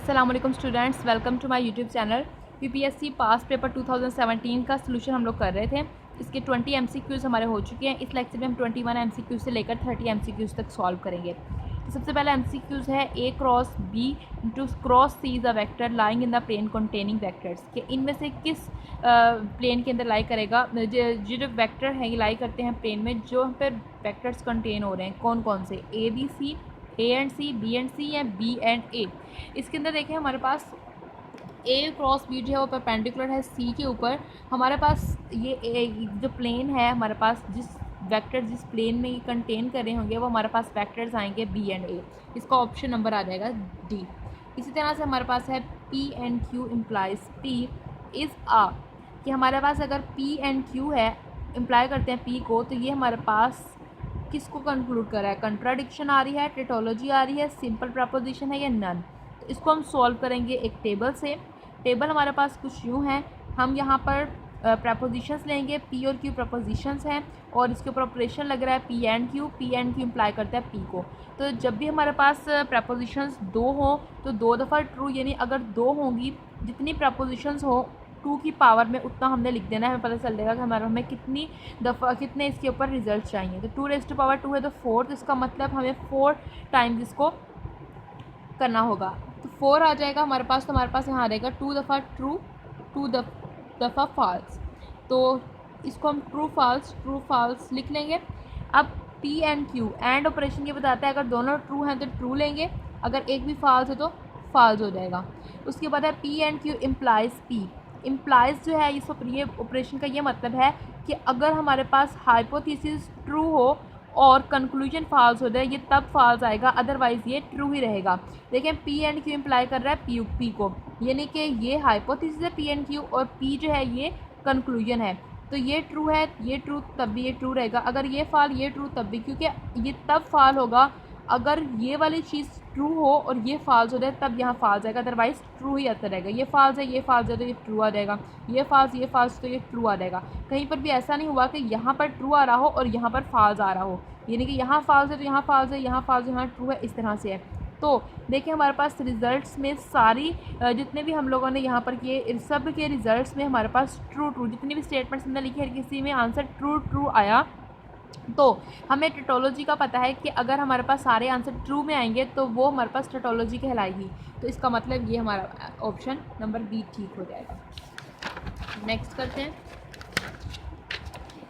अस्सलाम वालेकुम students, welcome to my YouTube channel. UPSC past paper 2017 का सोल्यूशन हम लोग कर रहे थे। इसके 20 एमसीक्यूज़ हमारे हो चुके हैं। इस लेक्चर में हम 21 एमसीक्यूज़ से लेकर 30 एमसीक्यूज़ तक सॉल्व करेंगे। तो सबसे पहला एमसीक्यूज़ है A cross B into cross C is a vector lying in the plane containing vectors, कि इनमें से किस प्लेन के अंदर लाई करेगा। जो वेक्टर है ये लाई करते हैं प्लेन में, जो पर वेक्टर्स कंटेन हो रहे हैं कौन कौन से, A B C, A and C, B and C या बी एंड ए। इसके अंदर देखें हमारे पास ए क्रॉस बी जो है वो परपेंडिकुलर है सी के ऊपर। हमारे पास ये जो प्लेन है, हमारे पास जिस वेक्टर जिस प्लेन में ये कंटेन कर रहे होंगे वो हमारे पास वेक्टर्स आएंगे बी एंड ए। इसका ऑप्शन नंबर आ जाएगा डी। इसी तरह से हमारे पास है P and Q implies P is आ, कि हमारे पास अगर पी एंड क्यू है, इम्प्लाई करते हैं पी को, तो ये हमारे पास किसको कंक्लूड कर रहा है, कंट्राडिक्शन आ रही है, टेटोलॉजी आ रही है, सिंपल प्रपोजिशन है या नन। तो इसको हम सॉल्व करेंगे एक टेबल से। टेबल हमारे पास कुछ यूँ है, हम यहाँ पर प्रपोजिशंस लेंगे, पी और क्यू प्रपोजिशंस हैं और इसके ऊपर ऑपरेशन लग रहा है पी एंड क्यू इम्प्लाई करता है पी को। तो जब भी हमारे पास प्रपोजिशंस दो हो तो दो दफ़ा ट्रू, यानी अगर दो होंगी, जितनी प्रपोजिशंस हो 2 की पावर में उतना हमने लिख देना है। हमें पता चल जाएगा कि हमें कितनी दफ़ा कितने इसके ऊपर रिजल्ट चाहिए। तो 2 रेज़ टू पावर 2 है तो 4, तो इसका मतलब हमें 4 टाइम्स इसको करना होगा। तो 4 आ जाएगा हमारे पास। तो हमारे पास यहाँ आ जाएगा 2 दफ़ा ट्रू, 2 दफ़ा फॉल्स। तो इसको हम ट्रू फॉल्स लिख लेंगे। अब P and Q and operation ये बताता है, अगर दोनों ट्रू हैं तो ट्रू लेंगे, अगर एक भी फॉल्स है तो फॉल्स हो जाएगा। उसके बाद है P and Q implies P. Implies जो है इस ऑपरेशन का ये मतलब है कि अगर हमारे पास हाइपोथेसिस ट्रू हो और कंक्लूजन फॉल्स हो जाए, ये तब फॉल्स आएगा, अदरवाइज़ ये ट्रू ही रहेगा। देखें पी एंड क्यू इम्प्लाई कर रहा है पी को, यानी कि ये हाइपोथेसिस है पी एंड क्यू और पी जो है ये कंक्लूजन है। तो ये ट्रू है, ये ट्रू, तब भी ये ट्रू रहेगा। अगर ये फॉल, ये ट्रू, तब भी, क्योंकि ये तब फॉल होगा अगर ये वाली चीज़ ट्रू हो और ये फॉल्स हो जाए, तब यहाँ फॉल्स आएगा, अदरवाइज़ ट्रू ही आता रहेगा। ये फॉल्स है, ये फॉल्स है तो ये ट्रू आ जाएगा, ये फॉल्स तो ये ट्रू आ जाएगा। कहीं पर भी ऐसा नहीं हुआ कि यहाँ पर ट्रू आ रहा हो और यहाँ पर फॉल्स आ रहा हो, यानी कि यहाँ फॉल्स है तो यहाँ फॉल्स है, यहाँ फॉल्स यहाँ ट्रू है, इस तरह से है। तो देखिए हमारे पास रिज़ल्ट्स में सारी जितने भी हम लोगों ने यहाँ पर किए, सब के रिज़ल्ट्स में हमारे पास ट्रू जितनी भी स्टेटमेंट्स हमने लिखी है, किसी में आंसर ट्रू आया। तो हमें टेटोलॉजी का पता है कि अगर हमारे पास सारे आंसर ट्रू में आएंगे तो वो हमारे पास टेटोलॉजी कहलाएगी। तो इसका मतलब ये हमारा ऑप्शन नंबर बी ठीक हो जाएगा। नेक्स्ट करते हैं।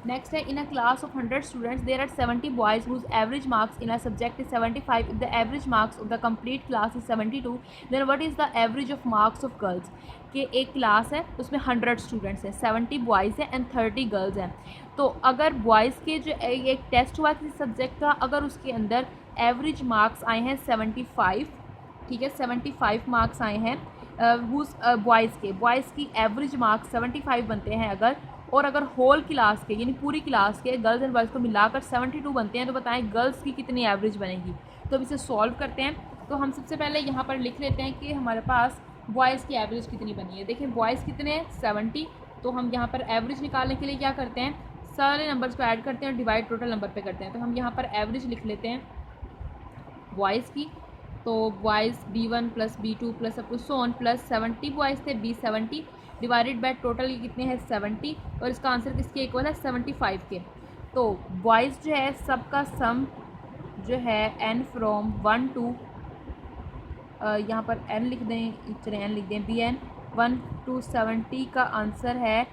नेक्स्ट है, in a class of 100 students there are 70 boys whose average marks in a subject is 75। If the average marks of the complete class is 72, then what is the average of marks of girls. कि एक class है उसमें 100 students हैं, 70 boys हैं and 30 girls हैं। तो अगर boys के जो एक टेस्ट हुआ किसी सब्जेक्ट का, अगर उसके अंदर एवरेज मार्क्स आए हैं 75, ठीक है, 75 मार्क्स आए हैं बॉयज़ की एवरेज मार्क्स 75 बनते हैं अगर, और अगर होल क्लास के यानी पूरी क्लास के गर्ल्स एंड बॉयज़ को मिलाकर 72 बनते हैं, तो बताएं गर्ल्स की कितनी एवरेज बनेगी। तो अब इसे सॉल्व करते हैं। तो हम सबसे पहले यहाँ पर लिख लेते हैं कि हमारे पास बॉयज़ की एवरेज कितनी बनी है। देखिए बॉयज़ कितने हैं 70, तो हम यहाँ पर एवरेज निकालने के लिए क्या करते हैं, सारे नंबर्स को ऐड करते हैं और डिवाइड टोटल नंबर पे करते हैं। तो हम यहाँ पर एवरेज लिख लेते हैं बॉयज़ की। तो boys B1 plus B2 plus up to so on plus 70 boys थे, B70 डिवाइडेड बाय टोटल ये कितने हैं 70, और इसका आंसर किसके इक्वल है 75 के। तो बॉयज़ जो है सबका सम जो है n फ्रॉम 1 टू यहाँ पर n लिख दें, चलें n लिख दें, BN 1 to 70 का आंसर है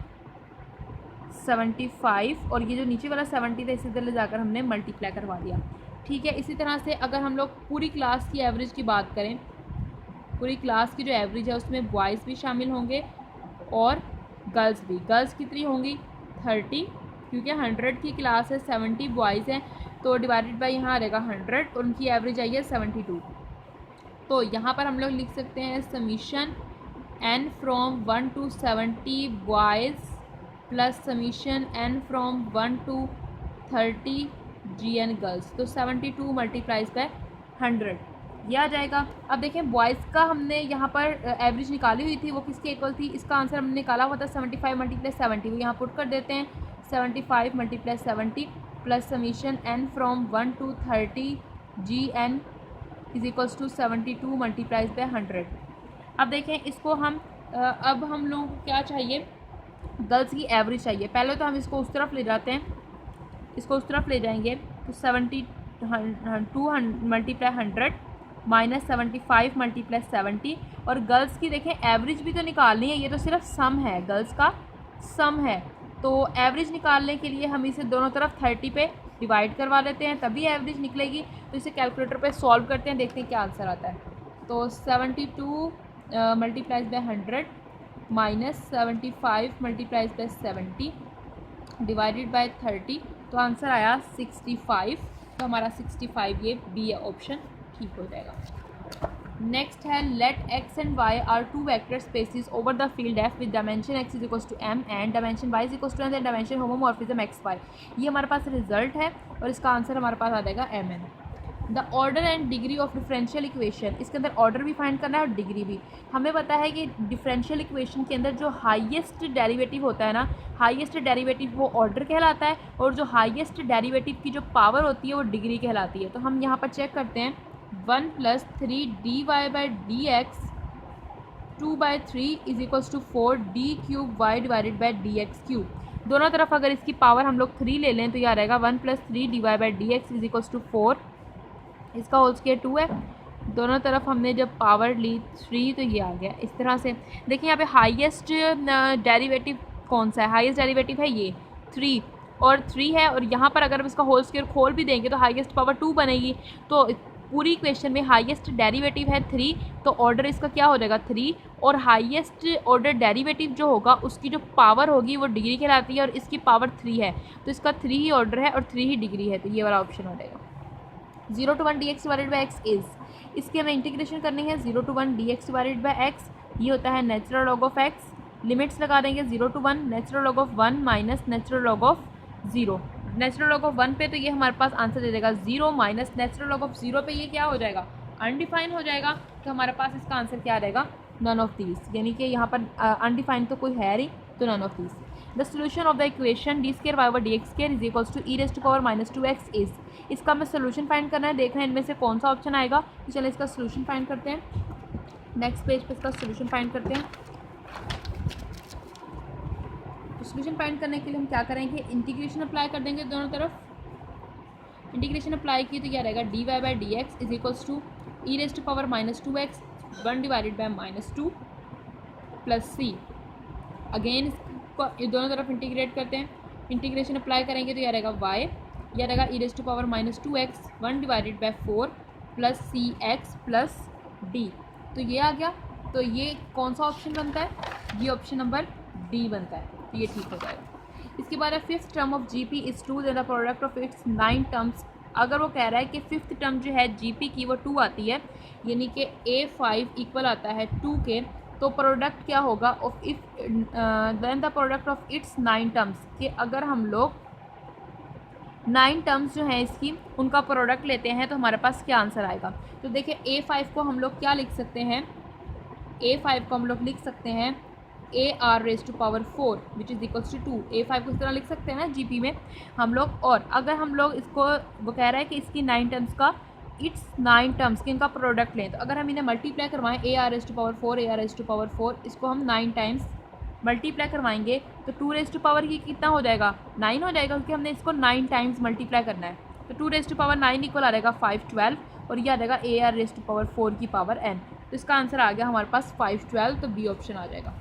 75, और ये जो नीचे वाला 70 था इसी तरह जाकर हमने मल्टीप्लाई करवा दिया, ठीक है। इसी तरह से अगर हम लोग पूरी क्लास की एवरेज की बात करें, पूरी क्लास की जो एवरेज है उसमें बॉयज़ भी शामिल होंगे और गर्ल्स भी। गर्ल्स कितनी होंगी 30, क्योंकि 100 की क्लास है, 70 बॉयज़ हैं, तो डिवाइडेड बाय यहाँ आ जाएगा 100 और उनकी एवरेज आई है 72। तो यहाँ पर हम लोग लिख सकते हैं summation n from 1 to 70 boys plus summation n from 1 to 30 GN girls. तो 72 मल्टीप्लाइज बाय 100 ये आ जाएगा। अब देखें बॉयज़ का हमने यहाँ पर एवरेज निकाली हुई थी, वो किसके इक्वल थी, इसका आंसर हमने निकाला हुआ था 75 मल्टीप्लस 70, वो यहाँ पुट कर देते हैं 75 multiplies 70 plus summation n from 1 to 30 GN is equals to 72 multiplies by 100। अब देखें इसको हम अब हम लोगों को क्या चाहिए, गर्ल्स की एवरेज चाहिए। पहले तो हम इसको उस तरफ ले जाते हैं, इसको उस तरफ ले जाएंगे तो 72 मल्टीप्लाई 100 माइनस 75 मल्टीप्लाई 70, और गर्ल्स की देखें एवरेज भी तो निकालनी है, ये तो सिर्फ सम है, गर्ल्स का सम है। तो एवरेज निकालने के लिए हम इसे दोनों तरफ 30 पे डिवाइड करवा लेते हैं, तभी एवरेज निकलेगी। तो इसे कैलकुलेटर पे सॉल्व करते हैं, देखते हैं क्या आंसर आता है। तो 72 multiplies by 100 minus 75 multiplies by 70 divided by 30, तो आंसर आया 65। तो हमारा 65 ये बी ऑप्शन ठीक हो जाएगा। नेक्स्ट है let X and Y are two vector spaces over the field F with dimension X is equals to M and dimension Y is equals to N, dimension homomorphism X Y. ये हमारे पास result है और इसका answer हमारे पास आ जाएगा M N. The order and degree of differential equation, इसके अंदर ऑर्डर भी फाइंड करना है और डिग्री भी। हमें पता है कि डिफरेंशियल इक्वेशन के अंदर जो हाईएस्ट डेरिवेटिव होता है ना, हाईएस्ट डेरिवेटिव वो ऑर्डर कहलाता है, और जो हाईएस्ट डेरिवेटिव की जो पावर होती है वो डिग्री कहलाती है। तो हम यहाँ पर चेक करते हैं 1 + 3 dy/dx 2/3 is equals to 4 d³ divided by dx³। दोनों तरफ अगर इसकी पावर हम लोग 3 ले लें तो यह रहेगा 1 + 3 dy/dx इज इक्वल्स टू 4, इसका होल स्क्वायर 2 है। दोनों तरफ हमने जब पावर ली 3 तो ये आ गया इस तरह से। देखिए यहाँ पे हाईएस्ट डेरिवेटिव कौन सा है, हाईएस्ट डेरिवेटिव है ये 3 और 3 है, और यहाँ पर अगर हम इसका होल स्क्वायर खोल भी देंगे तो हाईएस्ट पावर 2 बनेगी। तो पूरी इक्वेशन में हाईएस्ट डेरिवेटिव है 3, तो ऑर्डर इसका क्या हो जाएगा 3, और हाईएस्ट ऑर्डर डेरिवेटिव जो होगा उसकी जो पावर होगी वो डिग्री कहलाती है, और इसकी पावर 3 है, तो इसका 3 ही ऑर्डर है और 3 ही डिग्री है, तो ये वाला ऑप्शन हो जाएगा। 0 to 1 dx divided by x is, इसकी हमें इंटीग्रेशन करनी है 0 to 1 dx divided by x, ये होता है natural log of x. Limits लगा देंगे 0 to 1 natural log of 1 minus natural log of 0। Natural log of 1 पे तो ये हमारे पास आंसर दे देगा 0, माइनस नेचुरल लॉग ऑफ 0 पे ये क्या हो जाएगा अनडिफाइन हो जाएगा। तो हमारे पास इसका आंसर क्या रहेगा नन ऑफ दीज, यानी कि यहाँ पर अनडिफाइन तो कोई है नहीं, तो none of these. The solution of the equation d² is equals to e⁻⁻2x is, इसका हमें सोल्यूशन फाइंड करना है, देखना है इनमें से कौन सा ऑप्शन आएगा। तो चलिए इसका सोल्यूशन फाइंड करते हैं, नेक्स्ट पेज पे इसका सोल्यूशन फाइंड करते हैं। सोल्यूशन फाइंड करने के लिए हम क्या करेंगे, इंटीग्रेशन अप्लाई कर देंगे दोनों तरफ। इंटीग्रेशन अप्लाई की तो क्या रहेगा dy/dx is equals to e⁻⁻2x 1 divided by -2 plus c। Again इसको दोनों तरफ इंटीग्रेट करते हैं, इंटीग्रेशन अप्लाई करेंगे तो यह रहेगा y, यह रहेगा e⁻⁻2x 1 divided by 4 plus cx plus d। तो ये आ गया, तो ये कौन सा ऑप्शन बनता है, ये ऑप्शन नंबर डी बनता है, तो ये ठीक हो जाएगा। इसके बाद है fifth term of GP is true than the product of its 9 terms. अगर वो कह रहा है कि फिफ्थ टर्म जो है जीपी की वो 2 आती है, यानी कि a5 इक्वल आता है 2 के, तो प्रोडक्ट क्या होगा of if then the product of its 9 terms, कि अगर हम लोग 9 टर्म्स जो हैं इसकी उनका प्रोडक्ट लेते हैं तो हमारे पास क्या आंसर आएगा। तो देखिए a5 को हम लोग क्या लिख सकते हैं, a5 को हम लोग लिख सकते हैं AR⁴ which is equals to 2। a5 को इस तरह लिख सकते हैं ना जीपी में हम लोग। और अगर हम लोग इसको, वो कह रहा है कि इसकी 9 टर्म्स का, इट्स 9 टर्म्स के इनका प्रोडक्ट लें, तो अगर हम इन्हें मल्टीप्लाई करवाएं AR⁴ इसको हम 9 टाइम्स मल्टीप्लाई करवाएंगे तो 2 की कितना हो जाएगा 9 हो जाएगा, क्योंकि हमने इसको 9 टाइम्स मल्टीप्लाई करना है। तो 2⁹ इक्वल आ जाएगा 512, और यह आ जाएगा AR⁴ की पावर n। तो इसका आंसर आ गया हमारे पास 512, तो बी ऑप्शन आ जाएगा।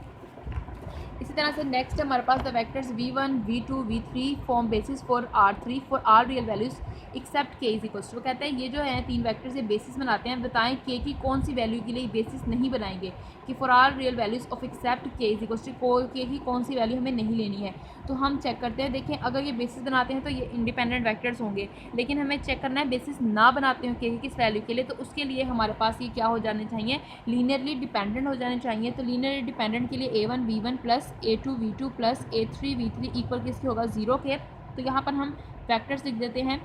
इसी तरह से नेक्स्ट हमारे पास the vectors v1 v2 v3 form basis for R3 for all real values except k is equals to. वो कहते हैं ये जो है 3 वेक्टर्स ये बेसिस बनाते हैं, बताएं k की कौन सी वैल्यू के लिए बेसिस नहीं बनाएंगे, कि for all real values of except k is equals to k की कौन सी वैल्यू हमें नहीं लेनी है। तो हम चेक करते हैं, देखें अगर ये बेसिस बनाते हैं तो ये इंडिपेंडेंट वेक्टर्स होंगे, लेकिन हमें चेक करना है बेसिस ना बनाते हो k की किस वैल्यू के लिए, तो उसके लिए हमारे पास ये क्या हो जाने चाहिए, लीनियरली डिपेंडेंट हो जाने चाहिए। तो लीनियरली डिपेंडेंट के लिए a1 v1 plus a2 v2 plus a3 v3 equal किसके होगा 0 के। तो यहाँ पर हम वैक्टर्स लिख देते हैं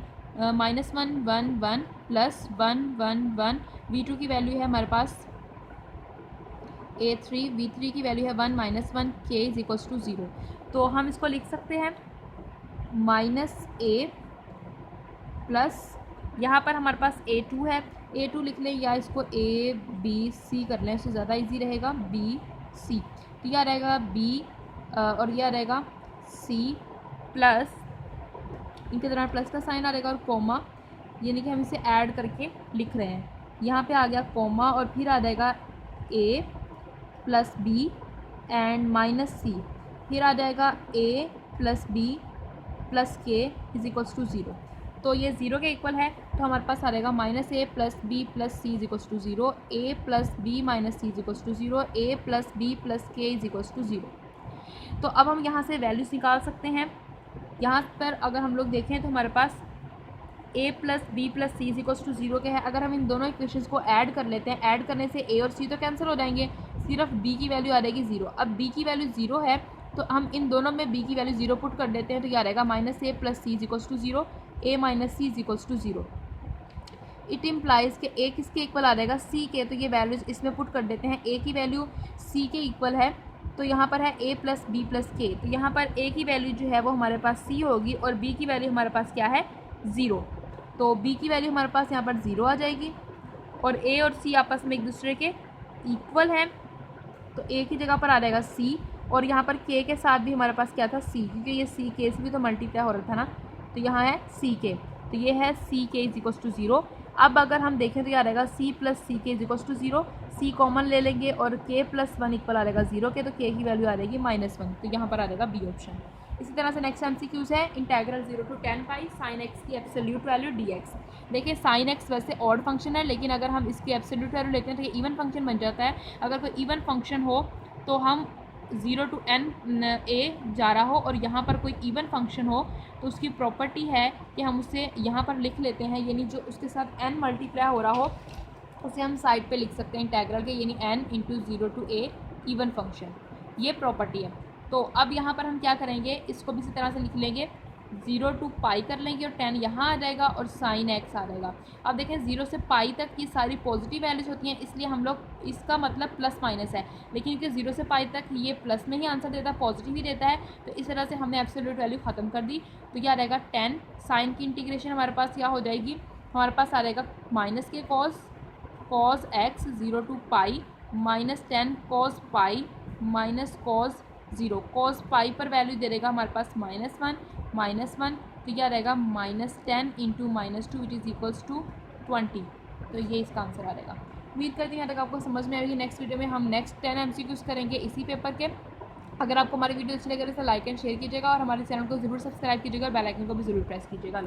-1 1 1 प्लस 1 1 1, v2 की वैल्यू है हमारे पास a3, v3 की वैल्यू है 1 -1 k इज इक्वल्स टू 0। तो हम इसको लिख सकते हैं -a प्लस, यहाँ पर हमारे पास a2 है, A2 लिख लें या इसको ABC कर लें, उससे ज़्यादा इजी रहेगा, BC। तो यह रहेगा B और यह रहेगा C प्लस, इनके दौरान प्लस का साइन आ रहेगा और कोमा, यानी कि हम इसे ऐड करके लिख रहे हैं। यहाँ पे आ गया कोमा और फिर आ जाएगा A plus B and minus C, फिर आ जाएगा A plus B plus K is equals to 0। तो ये 0 के इक्वल है, तो हमारे पास आ रहेगा minus A plus B plus C is equals to 0, A plus B minus C is equals to 0, A plus B plus K is equals to 0। तो अब हम यहाँ से वैल्यूज निकाल सकते हैं। यहाँ पर अगर हम लोग देखें तो हमारे पास A plus B plus C is equals to 0 के है। अगर हम इन दोनों इक्वेशंस को ऐड कर लेते हैं, ऐड करने से A और C तो कैंसिल हो जाएंगे, सिर्फ B की वैल्यू आ जाएगी 0। अब B की वैल्यू 0 है तो हम इन दोनों में B की वैल्यू 0 पुट कर देते हैं, तो क्या रहेगा minus A plus C is equals to 0, A minus C is equals to 0। It implies कि A किसके इक्वल आ जाएगा, C के। तो ये वैल्यूज इसमें पुट कर देते हैं। A की वैल्यू C के इक्वल है, तो यहाँ पर है A plus B plus K। तो यहाँ पर A की वैल्यू जो है वो हमारे पास C होगी और B की वैल्यू हमारे पास क्या है, 0। तो B की वैल्यू हमारे पास यहाँ पर 0 आ जाएगी और A और C आपस में एक दूसरे के इक्वल हैं, तो A की जगह पर आ जाएगा C और यहाँ पर K के साथ भी हमारे पास क्या था, C, क्योंकि ये C K से भी तो मल्टीप्लाई हो रहा था ना, तो यहाँ है C K। तो ये है C K is equals to 0। अब अगर हम देखें तो क्या रहेगा, C plus C K is equals to 0, C common ले लेंगे और K प्लस 1 इक्वल आ रहेगा 0 के, तो K की वैल्यू आ रहेगी -1, तो यहाँ पर आ रहेगा B ऑप्शन। इसी तरह से नेक्स्ट MCQs है integral 0 to 10 pi sine x की एब्सोल्यूट वैल्यू dx। देखिए साइन x वैसे ऑड फंक्शन है, लेकिन अगर हम इसकी एब्सोल्यूट वैल्यू लेते हैं तो ये इवन फंक्शन बन जाता है। अगर कोई इवन फंक्शन हो तो हम 0 to n a जा रहा हो और यहाँ पर कोई इवन फंक्शन हो तो उसकी प्रॉपर्टी है कि हम उसे यहाँ पर लिख लेते हैं, यानी जो उसके साथ n मल्टीप्लाई हो रहा हो उसे हम साइड पे लिख सकते हैं इंटीग्रल के, यानी n into 0 to a even function, ये प्रॉपर्टी है। तो अब यहाँ पर हम क्या करेंगे, इसको भी इसी तरह से लिख लेंगे, 0 to पाई कर लेंगे और 10 यहाँ आ जाएगा और साइन x आ जाएगा। अब देखें 0 से पाई तक की सारी पॉजिटिव वैल्यूज होती हैं, इसलिए हम लोग इसका मतलब प्लस माइनस है, लेकिन क्योंकि 0 से पाई तक ये प्लस में ही आंसर देता है, पॉजिटिव ही देता है, तो इस तरह से हमने एब्सोल्यूट वैल्यू ख़त्म कर दी। तो क्या रहेगा 10 साइन की इंटीग्रेशन हमारे पास क्या हो जाएगी, हमारे पास आ जाएगा माइनस के cos x 0 to pi minus 10 cos pi minus cos 0, cos pi पर वैल्यू दे देगा हमारे पास -1, तो क्या रहेगा -10 into -2 which is equals to 20। तो ये इसका आंसर आ रहेगा। उम्मीद करती हैं यहाँ तक आपको समझ में आएगी। नेक्स्ट वीडियो में हम नेक्स्ट 10 MCQs करेंगे इसी पेपर के। अगर आपको हमारी वीडियो अच्छी लगे तो लाइक एंड शेयर कीजिएगा और हमारे चैनल को जरूर सब्सक्राइब कीजिएगा और बेल आइकन को भी जरूर प्रेस कीजिएगा।